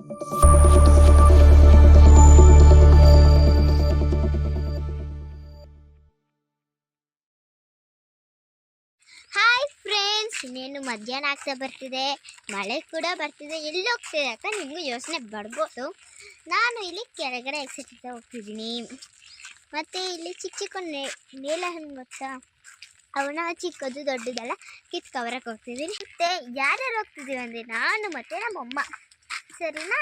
Hi friends, ಇನ್ನೇನು ಮಧ್ಯಾಹ್ನ ಆಗ್ತಾ ಬರ್ತಿದೆ, ಮಳೆ ಕೂಡ ಬರ್ತಿದೆ. ಎಲ್ಲಿ ಹೋಗ್ತಿದೆ ಅಂತ ನಿಮಗೂ ಯೋಚನೆ ಬರ್ಬೋದು. ನಾನು ಇಲ್ಲಿ ಕೆಳಗಡೆ ಎಕ್ಸರ್ಸೈಸ್ ಹೋಗ್ತಿದ್ದೀನಿ. ಮತ್ತು ಇಲ್ಲಿ ಚಿಕ್ಕ ಚಿಕ್ಕ ನೇಲೆ ಹಣ್ಣು ಗೊತ್ತಾ, ಅವನ್ನ ಚಿಕ್ಕದು ದೊಡ್ಡದೆಲ್ಲ ಕಿತ್ಕೊಬರಕ್ಕೆ ಹೋಗ್ತಿದ್ದೀನಿ. ಮತ್ತು ಯಾರ್ಯಾರು ಹೋಗ್ತಿದ್ದೀವಿ ಅಂದರೆ ನಾನು ಮತ್ತು ನಮ್ಮಮ್ಮ. ಸರಿನಾ?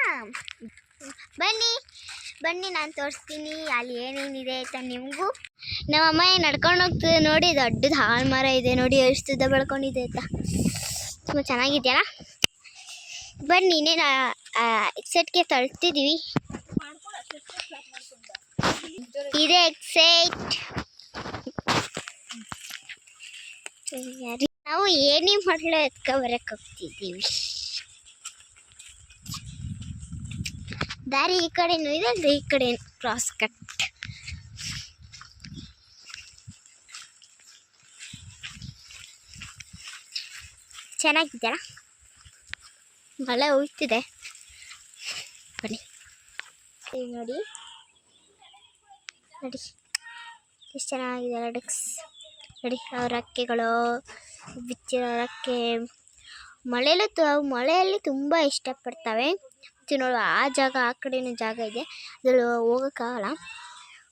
ಬನ್ನಿ ನಾನು ತೋರಿಸ್ತೀನಿ ಅಲ್ಲಿ ಏನೇನಿದೆ ಅಂತ ನಿಮಗೂ. ನಮ್ಮಮ್ಮ ನಡ್ಕೊಂಡು ಹೋಗ್ತದೆ ನೋಡಿ, ದೊಡ್ಡದು ಹಾಲು ಮರ ಇದೆ ನೋಡಿ, ಎಷ್ಟು ಉದ್ದ ಬೆಳ್ಕೊಂಡಿದೆ ಅಂತ. ತುಂಬ ಚೆನ್ನಾಗಿದೆಯಲ್ಲ. ಬನ್ನಿ ಇನ್ನೇನು ಎಕ್ಸೈಟ್ಗೆ ತಳ್ತಿದ್ದೀವಿ. ಇದೆ ಎಕ್ಸೈಟ್. ನಾವು ಏನೇ ಮಕ್ಕಳು ಎತ್ಕೊಬರಕ್ಕೆ ಹೋಗ್ತಿದ್ದೀವಿ. ದಾರಿ ಈ ಕಡೆನೂ ಇದೆ, ಅಂದರೆ ಈ ಕಡೆ ಕ್ರಾಸ್ ಕಟ್. ಚೆನ್ನಾಗಿದೆಯಲ್ಲ, ಮಳೆ ಹೋಗ್ತಿದೆ. ಬನ್ನಿ ನೋಡಿ ನೋಡಿ ಎಷ್ಟು ಚೆನ್ನಾಗಿದೆ ಡಕ್ಸ್ ನೋಡಿ. ಅವ್ರ ರೆಕ್ಕೆಗಳು ಬಿಚ್ಚಿರೋ ರೆಕ್ಕೆ. ಮಳೆಯಲ್ಲಿ ತುಂಬ ಇಷ್ಟಪಡ್ತವೆ. ನೋಡು, ಆ ಜಾಗ, ಆ ಕಡೆನೂ ಜಾಗ ಇದೆ, ಅದ್ರಲ್ಲಿ ಹೋಗೋಕ್ಕಾಗಲ್ಲ,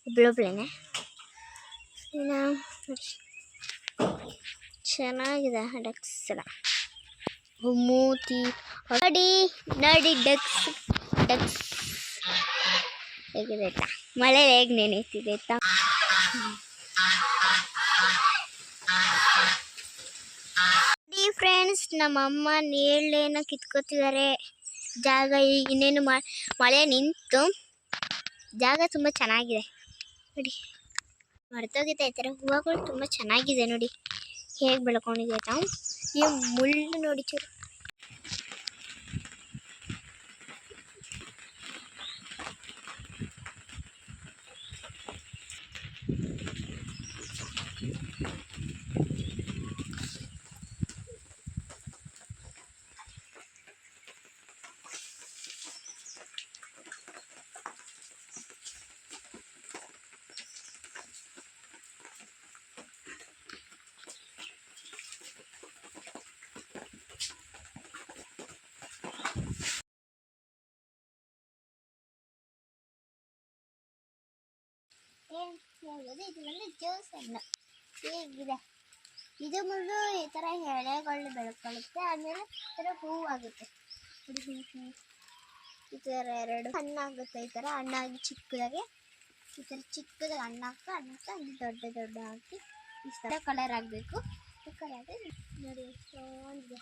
ಒಬ್ಳೊಬ್ಳೇನೆ. ನೋಡಿ ಚೆನ್ನಾಗಿದೆ ಡಕ್ಸ್ ಎಲ್ಲ. ಮೂತಿ ನೋಡಿ ನೋಡಿ, ಡಕ್ಸ್ ಹೇಗಿದೆ ಆಯ್ತಾ, ಮಳೆ ಹೇಗೆ ನೆನೀತಿದೆ ಆಯ್ತಾ. ಫ್ರೆಂಡ್ಸ್, ನಮ್ಮಮ್ಮ ನೇರಳೆನ ಕಿತ್ಕೋತಿದ್ದಾರೆ. ಜಾಗ ಈಗ ಇನ್ನೇನು ಮಳೆ ನಿಂತು, ಜಾಗ ತುಂಬ ಚೆನ್ನಾಗಿದೆ ನೋಡಿ. ಮರ್ತೋಗಿದೆ, ಈ ಥರ ಹೂವುಗಳು ತುಂಬ ಚೆನ್ನಾಗಿದೆ ನೋಡಿ, ಹೇಗೆ ಬೆಳ್ಕೊಂಡಿದೆ ಆಯ್ತಾ. ಈ ಮುಳ್ಳು ನೋಡಿ ಚೂರು. ಇದು ಬಂದು ಜ್ಯೂಸ್ ಹಣ್ಣು ಹೇಗಿದೆ. ಇದು ಮುಂದೆ ಈ ಥರ ಎಳೆಗಳು ಬೆಳ್ಕೊಳ್ಳುತ್ತೆ, ಆಮೇಲೆ ಈ ಥರ ಹೂವಾಗುತ್ತೆ. ಈ ಥರ ಎರಡು ಹಣ್ಣಾಗುತ್ತೆ. ಈ ಥರ ಹಣ್ಣಾಗಿ ಚಿಕ್ಕದಾಗಿ, ಈ ಥರ ಚಿಕ್ಕದಾಗಿ ಹಣ್ಣಾಗ್ತಾ ಅಲ್ಲಿ ದೊಡ್ಡ ಹಾಕಿ ಇಷ್ಟ ಕಲರ್ ಆಗಬೇಕು. ಕಲರ್ ನೋಡಿ ಎಷ್ಟೊಂದಿದೆ.